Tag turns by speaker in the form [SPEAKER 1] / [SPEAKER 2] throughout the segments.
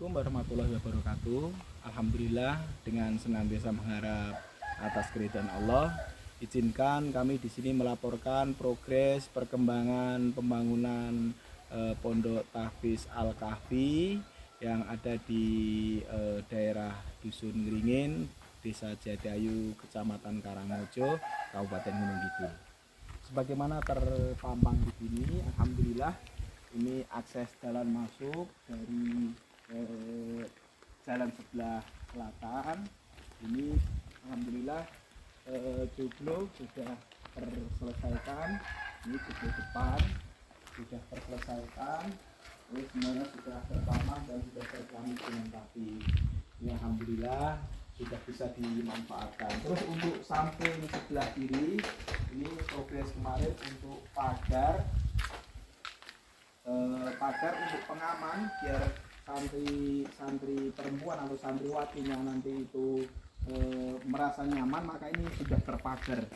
[SPEAKER 1] Assalamualaikum warahmatullahi wabarakatuh. Alhamdulillah, dengan senantiasa mengharap atas keridhaan Allah, izinkan kami di sini melaporkan progres perkembangan pembangunan Pondok Tahfiz Al-Kahfi yang ada di daerah Dusun Ngringin, Desa Jatiayu, Kecamatan Karangmojo, Kabupaten Gunung Kidul. Sebagaimana terpampang di sini, alhamdulillah ini akses jalan masuk dari jalan sebelah selatan. Ini alhamdulillah joglo sudah terselesaikan. Ini joglo depan sudah terselesaikan, terus semuanya sudah terpamang dan sudah terpamang dengan rapi. Ini alhamdulillah sudah bisa dimanfaatkan. Terus untuk samping sebelah kiri ini progres kemarin untuk pagar untuk pengaman biar santri perempuan atau santriwati yang nanti itu merasa nyaman, maka ini sudah terpagar.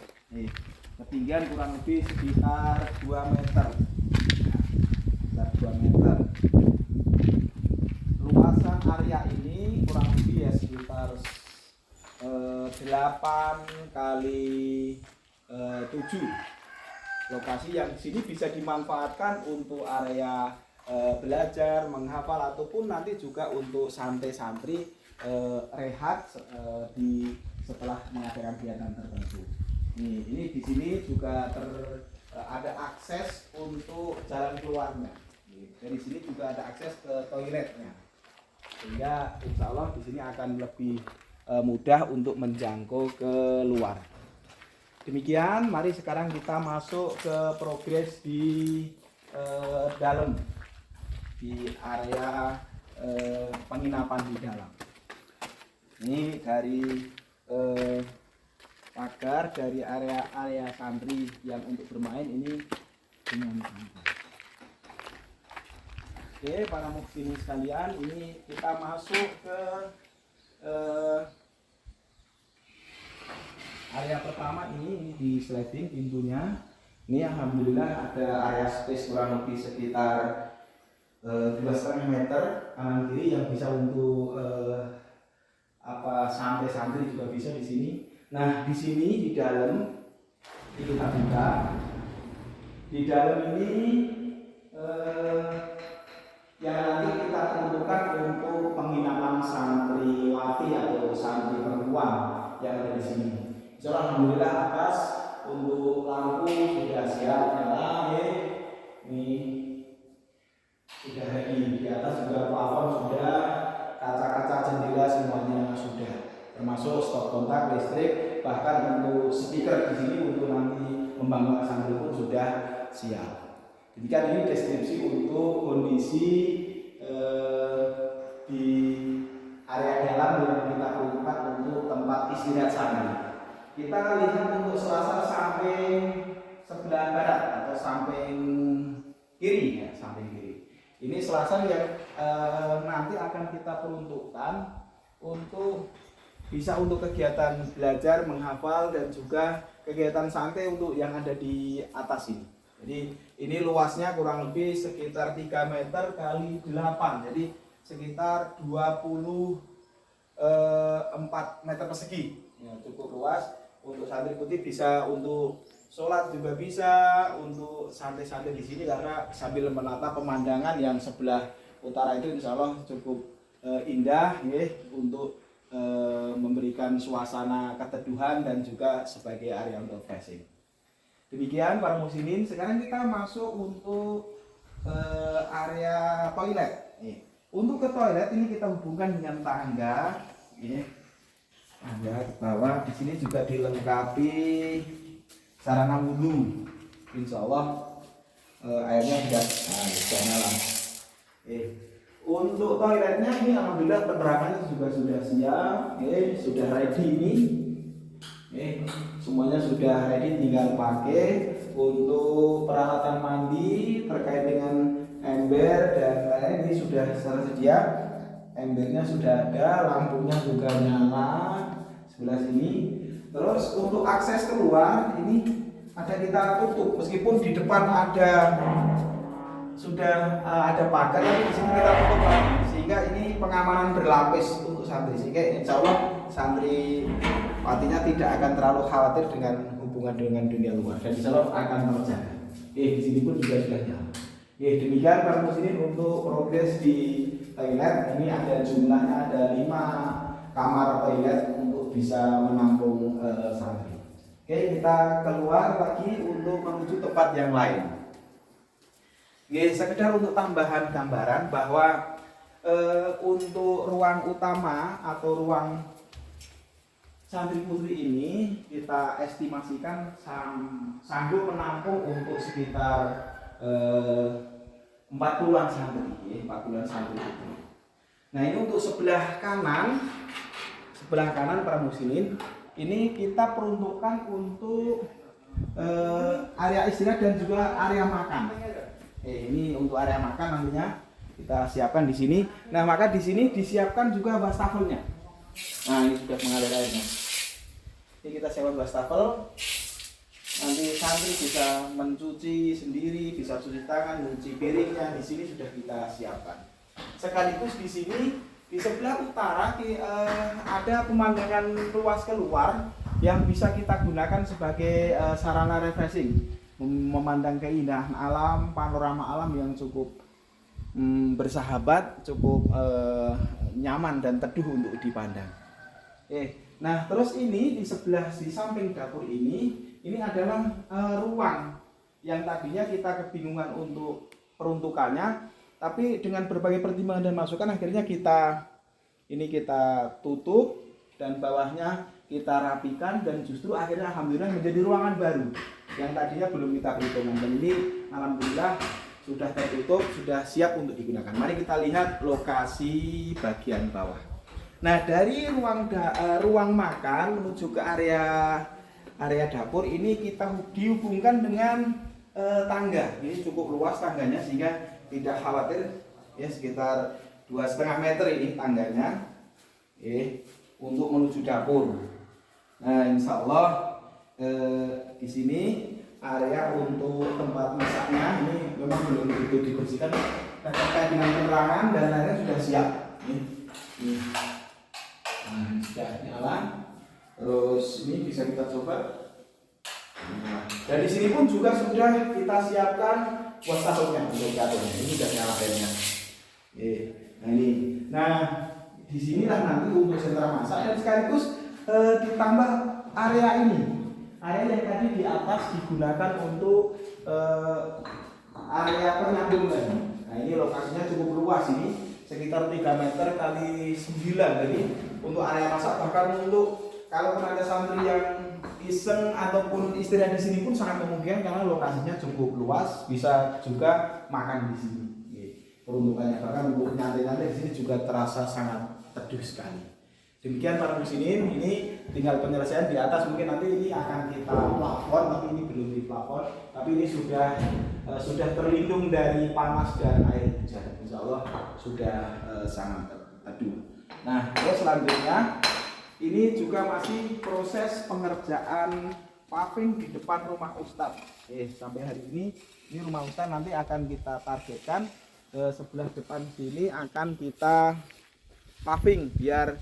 [SPEAKER 1] Ketinggian kurang lebih sekitar 2 meter. Sekitar 2 meter. Luasan area ini kurang lebih ya sekitar 8 kali 7. Lokasi yang di sini bisa dimanfaatkan untuk area belajar, menghafal, ataupun nanti juga untuk santri-santri rehat setelah mengadakan kegiatan tertentu. Ini di sini juga ada akses untuk jalan keluarnya. Dari sini juga ada akses ke toiletnya, sehingga insya Allah di sini akan lebih mudah untuk menjangkau ke luar. Demikian, mari sekarang kita masuk ke progres di dalam, di area penginapan di dalam. Ini dari pagar dari area santri yang untuk bermain ini dengan santai. Oke, para muhsinin sekalian, ini kita masuk ke area pertama. Ini di sliding pintunya. Ini alhamdulillah ada area space kurang lebih sekitar 2,5 meter kanan kiri yang bisa untuk santri juga bisa di sini. Nah, di sini di dalam kita buka. Di dalam ini yang nanti kita tentukan untuk penginapan santriwati atau santri perempuan yang ada di sini. Alhamdulillah atas untuk lampu sudah siap nyala, ini sudah ready. Di atas juga plafon sudah, kaca-kaca jendela semuanya sudah, termasuk stop kontak listrik, bahkan untuk speaker di sini untuk nanti membangun santri pun sudah siap. Demikian ini deskripsi untuk kondisi di area dalam yang kita peruntukkan untuk tempat istirahat santri. Kita lihat untuk selasar samping sebelah barat atau samping kiri ya, samping kiri. Ini selasar yang nanti akan kita peruntukkan untuk bisa untuk kegiatan belajar, menghafal, dan juga kegiatan santai untuk yang ada di atas ini. Jadi ini luasnya kurang lebih sekitar 3 meter kali 8, jadi sekitar 24 meter persegi. Ya, cukup luas. Untuk santri putih bisa untuk sholat juga bisa, untuk santai-santai di sini karena sambil menata pemandangan yang sebelah utara itu insya Allah cukup indah ya, untuk memberikan suasana keteduhan dan juga sebagai area untuk refreshing. Demikian para muslimin, sekarang kita masuk untuk area toilet. Untuk ke toilet ini kita hubungkan dengan tangga. Ada ke bawah. Di sini juga dilengkapi sarana wudhu. Insya Allah airnya sudah nyala. Untuk toiletnya ini alhamdulillah penerangannya juga sudah siap. Sudah ready ini. Semuanya sudah ready, tinggal pakai. Untuk peralatan mandi terkait dengan ember dan lain-lain ini sudah tersedia. Embernya sudah ada, lampunya juga nyala sebelah sini. Terus untuk akses keluar ini ada kita tutup, meskipun di depan sudah ada pagar, tapi di sini kita tutup lagi. sehingga ini pengamanan berlapis untuk santri, sehingga insya Allah santri artinya tidak akan terlalu khawatir dengan hubungan dengan dunia luar, dan insya Allah akan terjaga. Di sini pun juga sudah nyala. Demikian para muslimin untuk progres di toilet. Ini ada jumlahnya, ada 5 kamar toilet untuk bisa menampung santri. Kita keluar lagi untuk menuju tempat yang lain. Sekedar untuk tambahan gambaran bahwa untuk ruang utama atau ruang santri putri ini kita estimasikan sanggup menampung untuk sekitar 40-an santri, 40-an santri. Nah, ini untuk sebelah kanan para muslimin ini kita peruntukkan untuk area istirahat dan juga area makan. Ini untuk area makan nantinya kita siapkan di sini. Nah, maka di sini disiapkan juga wastafelnya. Nah, ini sudah mengalir airnya. Ini kita siapkan wastafel. Nanti santri bisa mencuci sendiri, bisa cuci tangan, mencuci piringnya. Di sini sudah kita siapkan. Sekaligus di sini di sebelah utara ada pemandangan luas keluar yang bisa kita gunakan sebagai sarana refreshing, memandang keindahan alam, panorama alam yang cukup bersahabat, cukup nyaman dan teduh untuk dipandang. Nah, terus ini di samping dapur ini adalah ruang yang tadinya kita kebingungan untuk peruntukannya, tapi dengan berbagai pertimbangan dan masukan akhirnya kita tutup dan bawahnya kita rapikan, dan justru akhirnya alhamdulillah menjadi ruangan baru yang tadinya belum kita perhitungkan, dan ini alhamdulillah sudah tertutup, sudah siap untuk digunakan. Mari kita lihat lokasi bagian bawah. Nah, dari ruang makan menuju ke area dapur ini kita dihubungkan dengan tangga. Ini cukup luas tangganya sehingga tidak khawatir, ya, sekitar 2,5 meter ini tangganya untuk menuju dapur. Nah, insya Allah di sini area untuk tempat masaknya ini memang belum begitu dibersihkan terkait dengan penerangan, dan airnya sudah siap. Nah, sudah nyala. Terus ini bisa kita coba. Nah, dan di sini pun juga sudah kita siapkan wastafelnya untuk jatuhnya. Ini sudah nyala airnya. Nah ini. Nah, di sinilah nanti untuk sentra masak, dan sekaligus ditambah area ini. Area yang tadi di atas digunakan untuk area penyambung tadi. Nah, ini lokasinya cukup luas ini, sekitar 3 meter kali 9. Jadi untuk area masak, bahkan untuk kalau ada santri yang iseng ataupun istirahat di sini pun sangat memungkinkan karena lokasinya cukup luas, bisa juga makan di sini. Peruntukannya bahkan untuk nyantai-nyantai di sini juga terasa sangat teduh sekali. Demikian para muslimin, ini tinggal penyelesaian di atas, mungkin nanti ini akan kita plafon, tapi ini belum di plafon, tapi ini sudah terlindung dari panas dan air hujan. Insya Allah sudah sangat teduh. Nah, terus selanjutnya ini juga masih proses pengerjaan paving di depan rumah Ustadz. Sampai hari ini rumah Ustadz nanti akan kita targetkan sebelah depan sini akan kita paving biar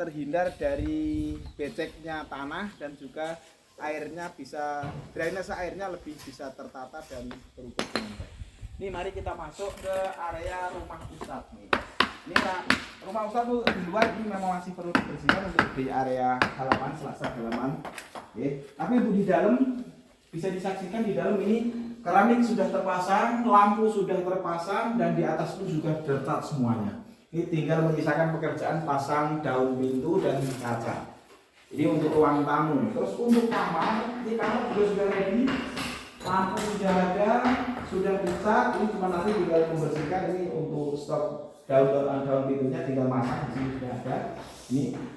[SPEAKER 1] terhindar dari beceknya tanah, dan juga airnya bisa, drainase airnya lebih bisa tertata dan terukur dengan baik. Ini mari kita masuk ke area rumah Ustadz nih. Ini rumah Ustadz tuh di luar ini memang masih perlu dibersihkan untuk di area halaman, selasa halaman. Tapi untuk di dalam bisa disaksikan di dalam ini keramik sudah terpasang, lampu sudah terpasang, dan di atas pun juga tertat semuanya. Ini tinggal menyisakan pekerjaan pasang daun pintu dan kaca. Ini untuk ruang tamu. Terus untuk kamar, ini kamar juga sudah ready, lampu sudah ada, sudah bisa. Ini cuma nanti tinggal membersihkan. Ini untuk stok daun pintunya tinggal masang, di sini sudah ada.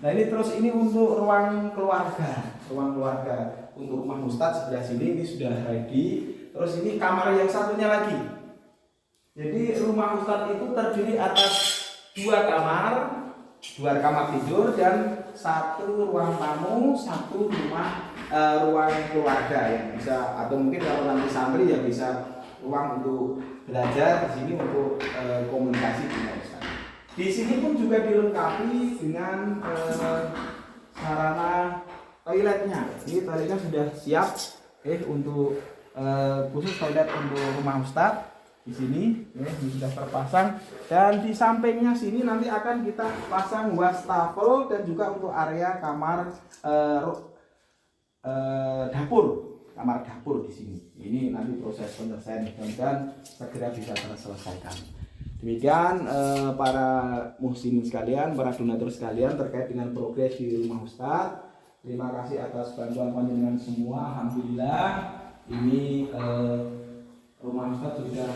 [SPEAKER 1] Nah ini terus ini untuk ruang keluarga, untuk rumah Ustadz sebelah sini ini sudah ready. Terus ini kamar yang satunya lagi. Jadi rumah Ustadz itu terdiri atas 2 kamar tidur dan 1 ruang tamu, 1 ruang keluarga yang bisa, atau mungkin kalau nanti santri ya bisa ruang untuk belajar di sini untuk komunikasi dengan Ustaz. Di sini pun juga dilengkapi dengan sarana toiletnya. Ini toiletnya sudah siap untuk khusus toilet untuk rumah Ustadz. Di sini ini sudah terpasang, dan di sampingnya sini nanti akan kita pasang wastafel dan juga untuk area kamar kamar dapur di sini. Ini nanti proses penyelesaian dan segera bisa terselesaikan. Demikian para muhsin sekalian, para donatur sekalian terkait dengan progres di rumah Ustadz. Terima kasih atas bantuan panjenengan semua. Alhamdulillah ini rumah Ustadz sudah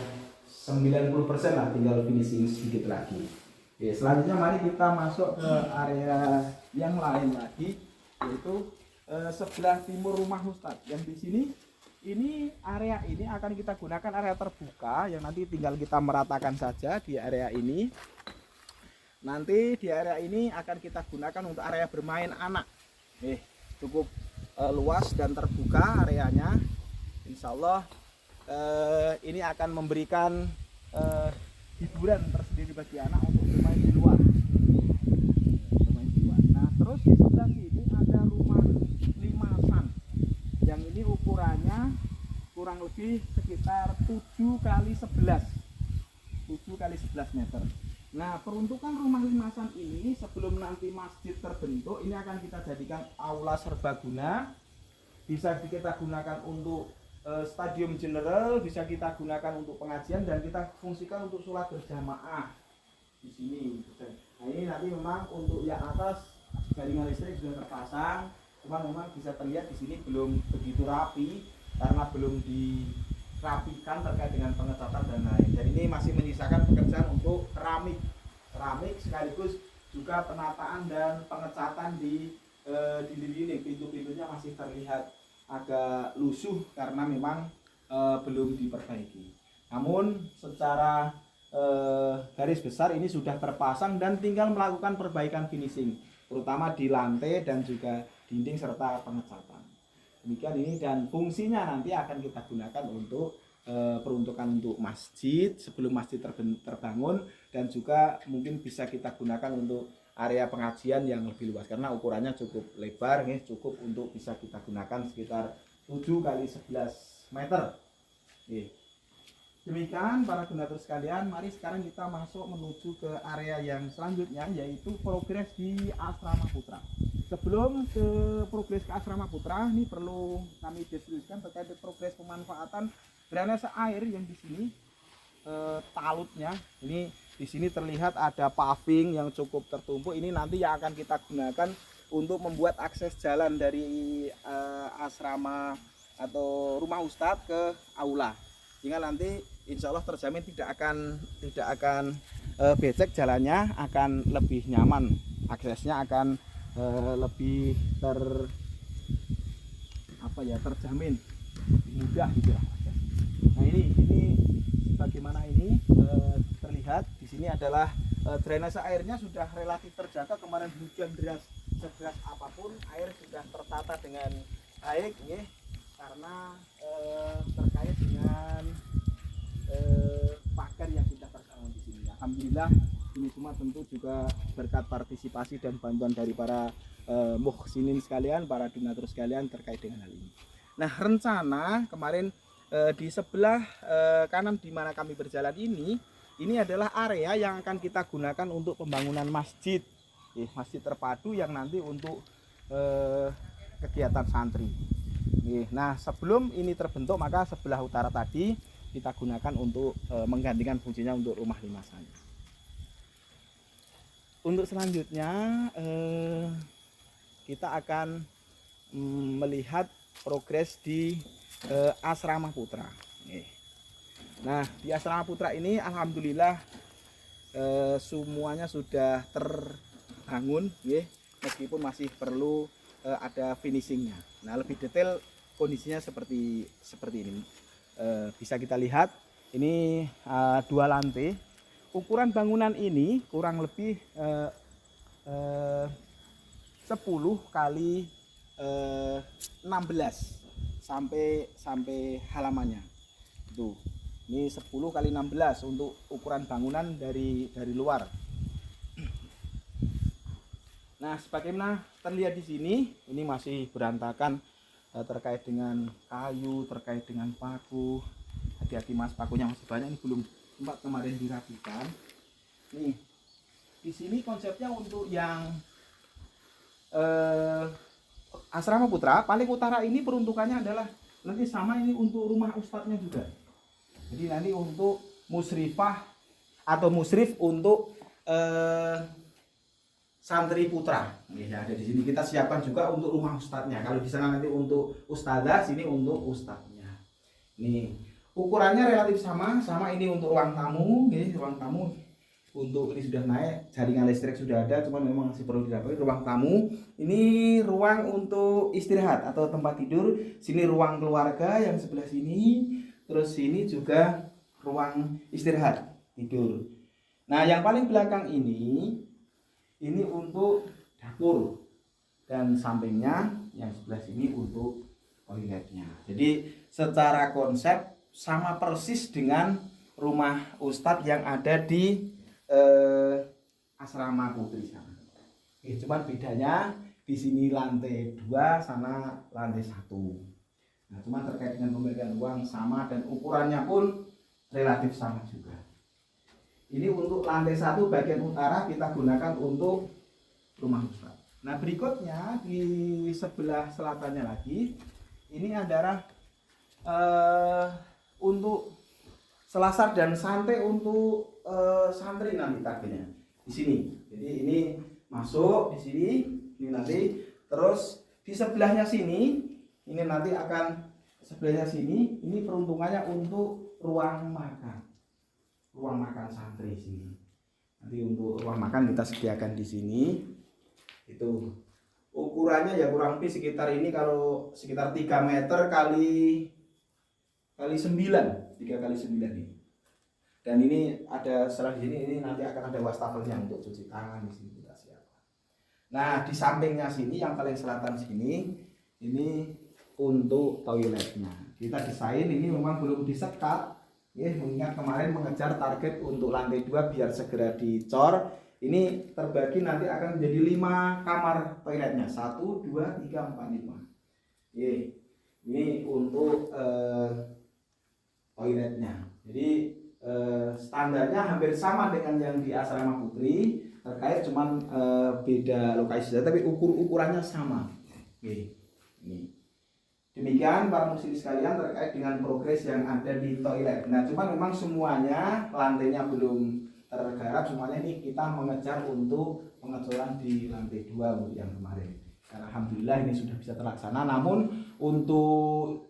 [SPEAKER 1] 90% lah, tinggal finishing sedikit lagi. Oke, selanjutnya mari kita masuk ke area yang lain lagi, yaitu sebelah timur rumah Ustadz. Yang di sini ini area ini akan kita gunakan area terbuka yang nanti tinggal kita meratakan saja di area ini. Nanti di area ini akan kita gunakan untuk area bermain anak. Cukup luas dan terbuka areanya. Insya Allah ini akan memberikan hiburan tersendiri bagi anak untuk bermain di luar. Nah, terus di sebelah sini ada rumah limasan yang ini ukurannya kurang lebih sekitar 7 kali 11 meter. Nah, peruntukan rumah limasan ini sebelum nanti masjid terbentuk, ini akan kita jadikan aula serbaguna. Bisa kita gunakan untuk stadium general, bisa kita gunakan untuk pengajian, dan kita fungsikan untuk sholat berjamaah di sini. Nah, ini nanti memang untuk yang atas jaringan listrik sudah terpasang, cuma memang bisa terlihat di sini belum begitu rapi karena belum dirapikan terkait dengan pengecatan dan lain. Dan ini masih menyisakan pekerjaan untuk keramik sekaligus juga penataan dan pengecatan di dinding-dinding. Pintu-pintunya masih terlihat agak lusuh karena memang belum diperbaiki. Namun secara garis besar ini sudah terpasang dan tinggal melakukan perbaikan finishing, terutama di lantai dan juga dinding serta pengecatan. Demikian ini, dan fungsinya nanti akan kita gunakan untuk peruntukan untuk masjid sebelum masjid terbangun, dan juga mungkin bisa kita gunakan untuk area pengajian yang lebih luas karena ukurannya cukup lebar, cukup untuk bisa kita gunakan sekitar 7 kali 11 meter. Demikian para donatur sekalian, mari sekarang kita masuk menuju ke area yang selanjutnya, yaitu progres di Asrama Putra. Sebelum ke progres ke Asrama Putra, ini perlu kami diskusikan terkait progres pemanfaatan drainase air yang di sini. Talutnya ini di sini terlihat ada paving yang cukup tertumpuk. Ini nanti yang akan kita gunakan untuk membuat akses jalan dari asrama atau rumah Ustadz ke aula, sehingga nanti insya Allah terjamin tidak akan becek jalannya, akan lebih nyaman, aksesnya akan lebih terjamin, mudah gitu ya. Nah, ini bagaimana ini terlihat di sini adalah drainase airnya sudah relatif terjaga. Kemarin hujan deras sederas apapun, air sudah tertata dengan baik, karena terkait dengan pagar yang sudah terbangun di sini. Alhamdulillah ini semua tentu juga berkat partisipasi dan bantuan dari para muhsinin sekalian, para donatur sekalian terkait dengan hal ini. Nah, rencana kemarin di sebelah kanan di mana kami berjalan ini adalah area yang akan kita gunakan untuk pembangunan masjid, masjid terpadu yang nanti untuk kegiatan santri. Nah, sebelum ini terbentuk, maka sebelah utara tadi kita gunakan untuk menggantikan fungsinya untuk rumah limasan. Untuk selanjutnya kita akan melihat progres di Asrama Putra. Nah, di Asrama Putra ini alhamdulillah semuanya sudah terbangun, meskipun masih perlu ada finishingnya. Nah, lebih detail kondisinya seperti ini. Bisa kita lihat ini 2 lantai. Ukuran bangunan ini kurang lebih 10 kali 16 sampai halamannya. Tuh. Ini 10 kali 16 untuk ukuran bangunan dari luar. Nah, sebagaimana terlihat di sini, ini masih berantakan terkait dengan kayu, terkait dengan paku. Hati-hati Mas, pakunya masih banyak, ini belum sempat kemarin dirapikan. Nih, di sini konsepnya untuk yang Asrama Putra paling utara ini peruntukannya adalah nanti sama ini untuk rumah ustadznya juga. Jadi nanti untuk musrifah atau musrif untuk santri putra. Ya, ada di sini kita siapkan juga untuk rumah ustadznya. Kalau di sana nanti untuk ustadzah, sini untuk ustadznya. Nih, ukurannya relatif sama ini untuk ruang tamu, ini ruang tamu. Untuk ini sudah naik, jaringan listrik sudah ada, cuman memang masih perlu dirapikan. Ruang tamu, ini ruang untuk istirahat atau tempat tidur. Sini ruang keluarga yang sebelah sini, terus sini juga ruang istirahat tidur. Nah, yang paling belakang ini untuk dapur dan sampingnya yang sebelah sini untuk toiletnya. Jadi secara konsep sama persis dengan rumah ustadz yang ada di Asrama Putri sana. Cuman bedanya di sini lantai 2, sana lantai 1. Nah, cuma terkait dengan pembagian ruang sama dan ukurannya pun relatif sama juga. Ini untuk lantai 1 bagian utara kita gunakan untuk rumah ustadz. Nah, berikutnya di sebelah selatannya lagi ini adalah untuk selasar dan santai untuk santri nanti targetnya di sini. Jadi ini masuk di sini, ini nanti terus di sebelahnya sini ini nanti akan sebelahnya sini ini peruntungannya untuk ruang makan santri sini. Nanti untuk ruang makan kita sediakan di sini. Itu ukurannya ya kurang lebih sekitar ini, kalau sekitar 3 meter kali 9, 3 kali 9 ini. Dan ini ada setelah di sini ini nanti akan ada wastafelnya untuk cuci tangan di sini kita siapkan. Nah, di sampingnya sini yang paling selatan sini ini untuk toiletnya. Kita desain ini memang belum disekat. Ya, mengingat kemarin mengejar target untuk lantai 2 biar segera dicor. Ini terbagi nanti akan menjadi 5 kamar toiletnya. 1, 2, 3, 4, 5. Ini untuk toiletnya. Jadi standarnya hampir sama dengan yang di Asrama Putri, terkait cuman beda lokasi saja, tapi ukurannya sama. Ini. Demikian para muslim sekalian terkait dengan progres yang ada di toilet. Nah, cuma memang semuanya lantainya belum tergarap, semuanya ini kita mengejar untuk pengecoran di lantai 2 untuk yang kemarin. Dan alhamdulillah ini sudah bisa terlaksana. Namun untuk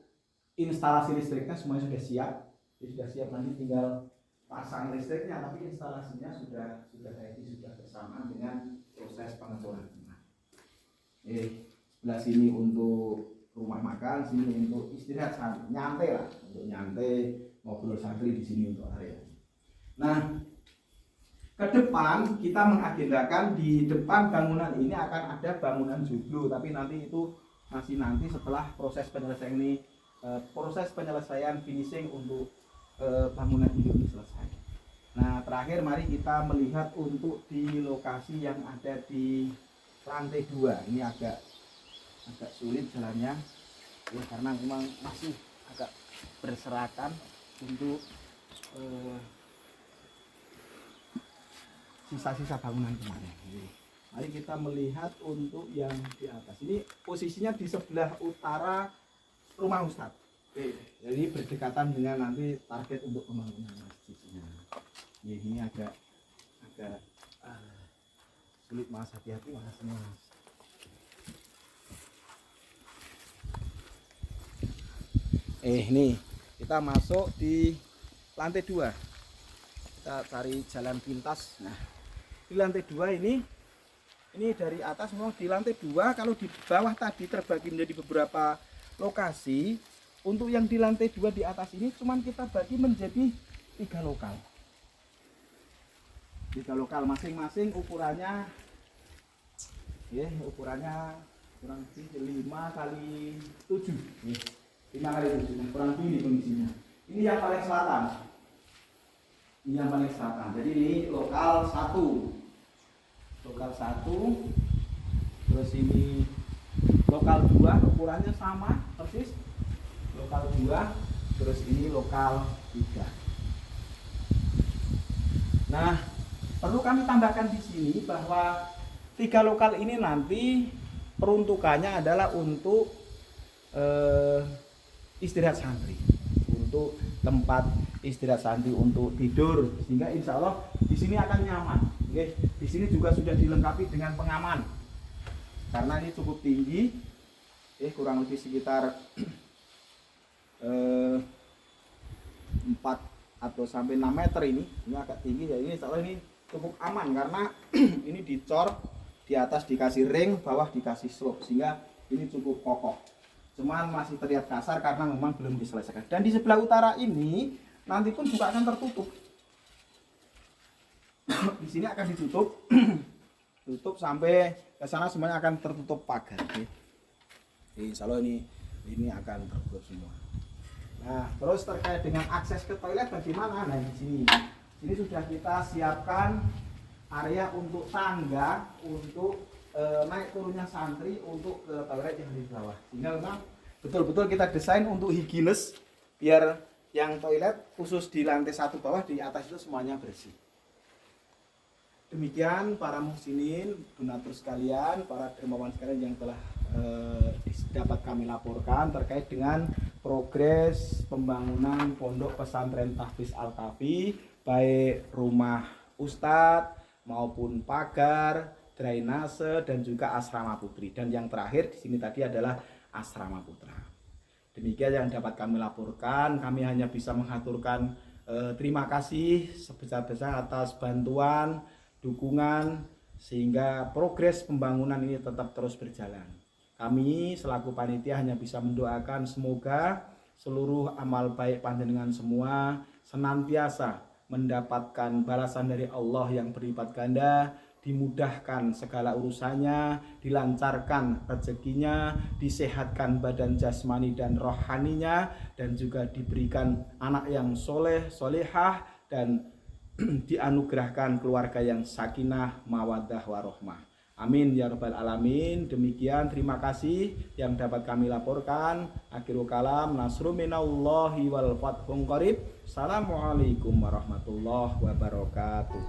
[SPEAKER 1] instalasi listriknya semuanya sudah siap. Sudah siap, nanti tinggal pasang listriknya, tapi instalasinya sudah ready, sudah bersamaan dengan proses pengecoran. Sebelah sini untuk rumah makan, sini untuk istirahat, nyantai lah, untuk nyantai ngobrol santri di sini untuk area. Nah, ke depan kita mengagendakan di depan bangunan ini akan ada bangunan joglo, tapi nanti itu masih nanti setelah proses penyelesaian finishing untuk bangunan ini selesai. Nah, terakhir mari kita melihat untuk di lokasi yang ada di lantai 2. Ini agak sulit jalannya ya, karena memang masih agak berserakan untuk sisa-sisa bangunan kemarin. Mari kita melihat untuk yang di atas. Ini posisinya di sebelah utara rumah Ustadz. Jadi berdekatan dengan nanti target untuk pembangunan masjidnya. Ini agak sulit Mas, hati-hati Mas semua. Nih kita masuk di lantai 2. Kita cari jalan pintas. Nah, di lantai 2 ini dari atas memang di lantai 2, kalau di bawah tadi terbagi menjadi beberapa lokasi. Untuk yang di lantai 2 di atas ini cuman kita bagi menjadi 3 lokal. 3 lokal masing-masing ukurannya kurang lebih 5 kali 7. 5 kali 7, kurang lebih ini kondisinya. Ini yang paling selatan. Jadi ini lokal 1. Lokal 1 terus ini lokal 2 ukurannya sama persis, lokal 2, terus ini lokal 3. Nah, perlu kami tambahkan di sini bahwa 3 lokal ini nanti peruntukannya adalah untuk istirahat santri, untuk tempat istirahat santri untuk tidur, sehingga insya Allah di sini akan nyaman. Oke, di sini juga sudah dilengkapi dengan pengaman karena ini cukup tinggi, kurang lebih sekitar 4 atau sampai 6 meter ini agak tinggi ya. Ini insya Allah ini cukup aman karena ini dicor, di atas dikasih ring, bawah dikasih slope, sehingga ini cukup kokoh. Cuman masih terlihat kasar karena memang belum diselesaikan. Dan di sebelah utara ini nanti pun juga akan tertutup. Di sini akan ditutup, tutup sampai ke sana semuanya akan tertutup pagar. Insya Allah ini akan tertutup semua. Nah, terus terkait dengan akses ke toilet bagaimana? Nah, di sini sudah kita siapkan area untuk tangga untuk naik turunnya santri untuk ke toilet yang di bawah. Sehingga memang betul-betul kita desain untuk higienis, biar yang toilet khusus di lantai 1 bawah, di atas itu semuanya bersih. Demikian para muhsinin, donatur sekalian, para dermawan sekalian yang telah dapat kami laporkan terkait dengan progres pembangunan Pondok Pesantren Tahfiz Al-Kafi, baik rumah ustadz maupun pagar, drainase, dan juga asrama putri. Dan yang terakhir di sini tadi adalah asrama putra. Demikian yang dapat kami laporkan. Kami hanya bisa mengaturkan terima kasih sebesar-besar atas bantuan, dukungan, sehingga progres pembangunan ini tetap terus berjalan. Kami selaku panitia hanya bisa mendoakan semoga seluruh amal baik panjenengan semua senantiasa mendapatkan balasan dari Allah yang berlipat ganda, dimudahkan segala urusannya, dilancarkan rezekinya, disehatkan badan jasmani dan rohaninya, dan juga diberikan anak yang soleh, solehah, dan dianugerahkan keluarga yang sakinah, mawaddah, warohmah. Amin ya rabbal alamin. Demikian, terima kasih yang dapat kami laporkan. Akhirul kalam, nasru minallahi wal fathun qarib. Assalamualaikum warahmatullahi wabarakatuh.